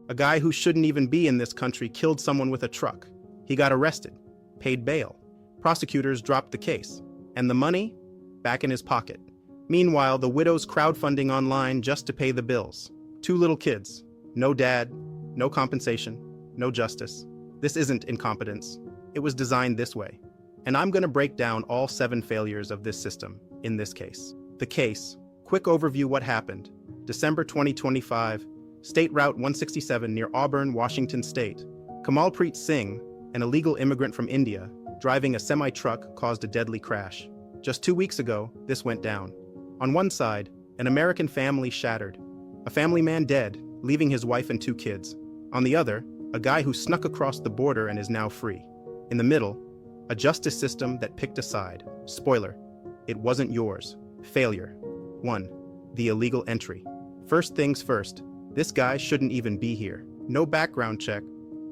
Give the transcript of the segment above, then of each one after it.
A guy who shouldn't even be in this country killed someone with a truck. He got arrested, paid bail. Prosecutors dropped the case, and the money? Back in his pocket. Meanwhile, the widow's crowdfunding online just to pay the bills. 2 little kids. No dad, no compensation, no justice. This isn't incompetence. It was designed this way. And I'm going to break down all 7 failures of this system in this case. The case. Quick overview what happened. December 2025, State Route 167 near Auburn, Washington State. Kamalpreet Singh, an illegal immigrant from India, driving a semi-truck caused a deadly crash. Just 2 weeks ago, this went down. On one side, an American family shattered. A family man dead, leaving his wife and 2 kids. On the other, a guy who snuck across the border and is now free. In the middle, a justice system that picked a side. Spoiler, it wasn't yours. Failure. 1. The illegal entry. First things first, this guy shouldn't even be here. No background check,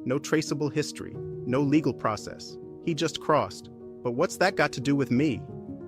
no traceable history, no legal process. He just crossed. But what's that got to do with me?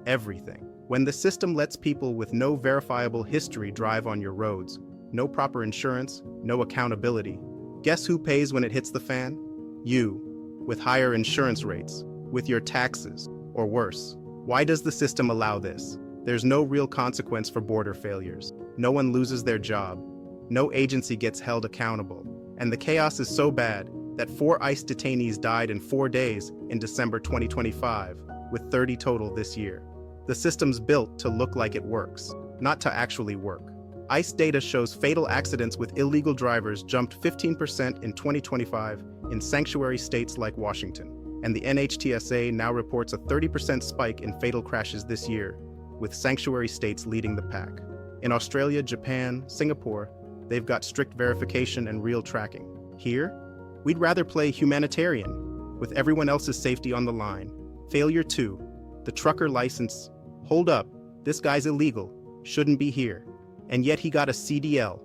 Everything. When the system lets people with no verifiable history drive on your roads, no proper insurance, no accountability, guess who pays when it hits the fan? You. With higher insurance rates, with your taxes, or worse. Why does the system allow this? There's no real consequence for border failures. No one loses their job. No agency gets held accountable. And the chaos is so bad that 4 ICE detainees died in 4 days in December 2025, with 30 total this year. The system's built to look like it works, not to actually work. ICE data shows fatal accidents with illegal drivers jumped 15% in 2025 in sanctuary states like Washington, and the NHTSA now reports a 30% spike in fatal crashes this year, with sanctuary states leading the pack. In Australia, Japan, Singapore, they've got strict verification and real tracking. Here, we'd rather play humanitarian, with everyone else's safety on the line. Failure 2. The trucker license. Hold up, this guy's illegal, shouldn't be here. And yet he got a CDL,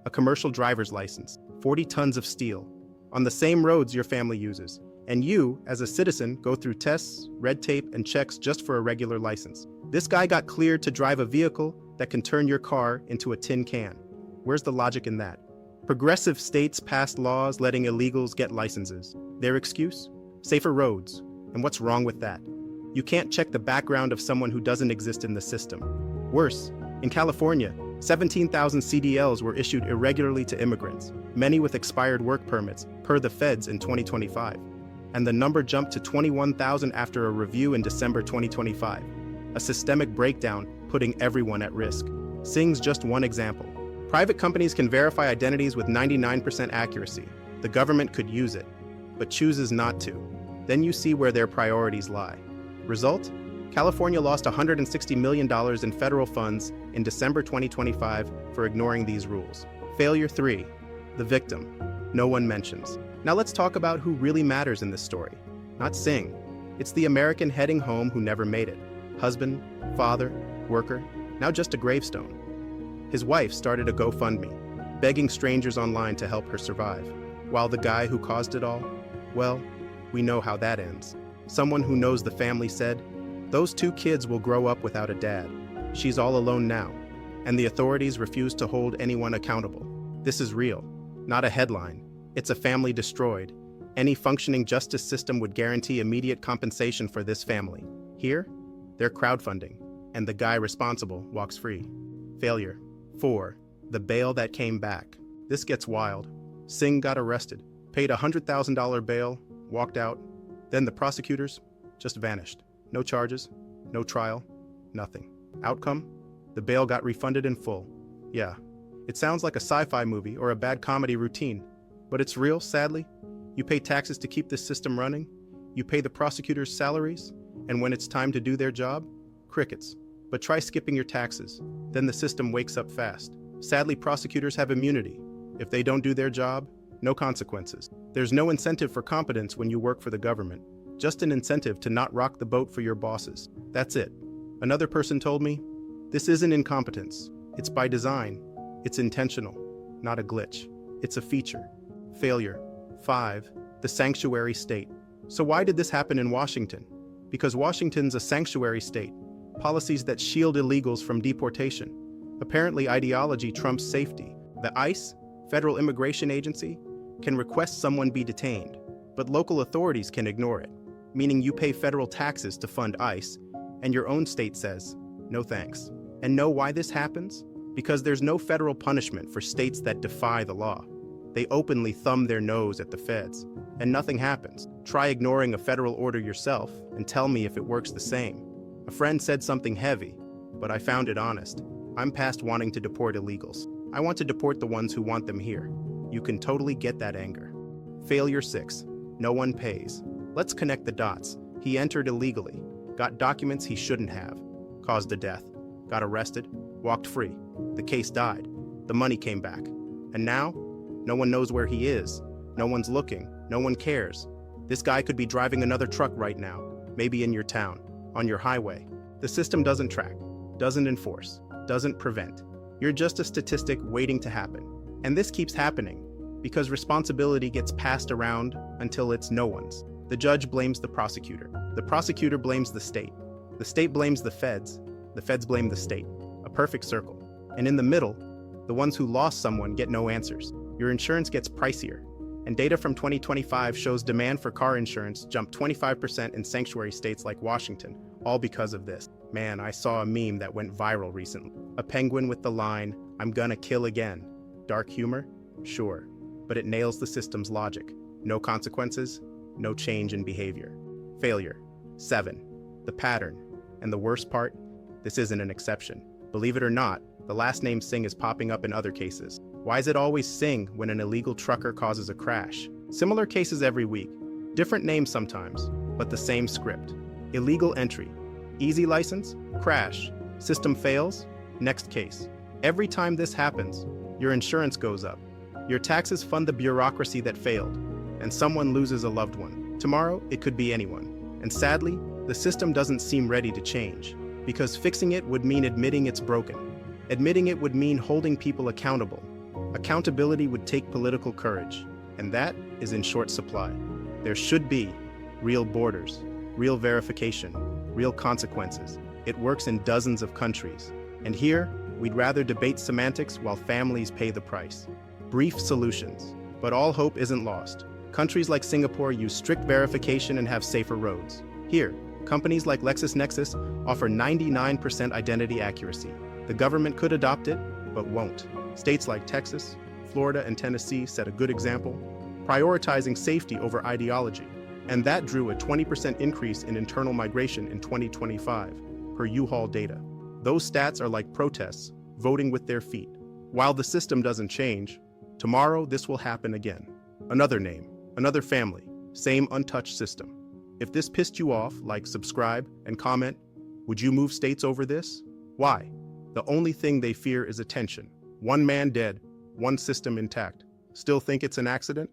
a commercial driver's license, 40 tons of steel, on the same roads your family uses. And you, as a citizen, go through tests, red tape, and checks just for a regular license. This guy got cleared to drive a vehicle that can turn your car into a tin can. Where's the logic in that? Progressive states passed laws letting illegals get licenses. Their excuse? Safer roads. And what's wrong with that? You can't check the background of someone who doesn't exist in the system. Worse, in California, 17,000 CDLs were issued irregularly to immigrants, many with expired work permits, per the feds in 2025. And the number jumped to 21,000 after a review in December 2025. A systemic breakdown putting everyone at risk. Singh's just one example. Private companies can verify identities with 99% accuracy. The government could use it, but chooses not to. Then you see where their priorities lie. Result? California lost $160 million in federal funds in December 2025 for ignoring these rules. Failure 3. The victim. No one mentions. Now let's talk about who really matters in this story. Not Singh. It's the American heading home who never made it. Husband, father, worker, now just a gravestone. His wife started a GoFundMe, begging strangers online to help her survive. While the guy who caused it all, well, we know how that ends. Someone who knows the family said, "Those 2 kids will grow up without a dad. She's all alone now." And the authorities refuse to hold anyone accountable. This is real, not a headline. It's a family destroyed. Any functioning justice system would guarantee immediate compensation for this family. Here, they're crowdfunding, and the guy responsible walks free. Failure 4. The bail that came back. This gets wild. Singh got arrested, paid a $100,000 bail, walked out. Then the prosecutors just vanished. No charges, no trial, nothing. Outcome? The bail got refunded in full. Yeah, it sounds like a sci-fi movie or a bad comedy routine, but it's real, sadly. You pay taxes to keep this system running, you pay the prosecutors' salaries, and when it's time to do their job, crickets. But try skipping your taxes, then the system wakes up fast. Sadly, prosecutors have immunity. If they don't do their job, no consequences. There's no incentive for competence when you work for the government. Just an incentive to not rock the boat for your bosses. That's it. Another person told me, this isn't incompetence. It's by design. It's intentional, not a glitch. It's a feature. Failure. 5. The sanctuary state. So why did this happen in Washington? Because Washington's a sanctuary state. Policies that shield illegals from deportation. Apparently, ideology trumps safety. The ICE, Federal Immigration Agency, can request someone be detained, but local authorities can ignore it, meaning you pay federal taxes to fund ICE, and your own state says, no thanks. And know why this happens? Because there's no federal punishment for states that defy the law. They openly thumb their nose at the feds, and nothing happens. Try ignoring a federal order yourself and tell me if it works the same. A friend said something heavy, but I found it honest. I'm past wanting to deport illegals. I want to deport the ones who want them here. You can totally get that anger. Failure 6. No one pays. Let's connect the dots. He entered illegally, got documents he shouldn't have, caused a death, got arrested, walked free. The case died. The money came back. And now, no one knows where he is. No one's looking. No one cares. This guy could be driving another truck right now, maybe in your town, on your highway. The system doesn't track, doesn't enforce, doesn't prevent. You're just a statistic waiting to happen. And this keeps happening because responsibility gets passed around until it's no one's. The judge blames the prosecutor blames the state blames the feds blame the state. A perfect circle. And in the middle, the ones who lost someone get no answers. Your insurance gets pricier. And data from 2025 shows demand for car insurance jumped 25% in sanctuary states like Washington, all because of this. Man, I saw a meme that went viral recently. A penguin with the line, "I'm gonna kill again." Dark humor? Sure. But it nails the system's logic. No consequences, no change in behavior. Failure. 7. The pattern. And the worst part? This isn't an exception. Believe it or not, the last name Singh is popping up in other cases. Why is it always Singh when an illegal trucker causes a crash? Similar cases every week. Different names sometimes, but the same script. Illegal entry. Easy license, crash. System fails, next case. Every time this happens, your insurance goes up. Your taxes fund the bureaucracy that failed, and someone loses a loved one. Tomorrow, it could be anyone. And sadly, the system doesn't seem ready to change, because fixing it would mean admitting it's broken. Admitting it would mean holding people accountable. Accountability would take political courage, and that is in short supply. There should be real borders, real verification, real consequences. It works in dozens of countries. And here, we'd rather debate semantics while families pay the price. Brief solutions. But all hope isn't lost. Countries like Singapore use strict verification and have safer roads. Here, companies like LexisNexis offer 99% identity accuracy. The government could adopt it, but won't. States like Texas, Florida, and Tennessee set a good example, prioritizing safety over ideology. And that drew a 20% increase in internal migration in 2025, per U-Haul data. Those stats are like protests, voting with their feet. While the system doesn't change, tomorrow this will happen again. Another name, another family, same untouched system. If this pissed you off, like, subscribe, and comment. Would you move states over this? Why? The only thing they fear is attention. One man dead, one system intact. Still think it's an accident?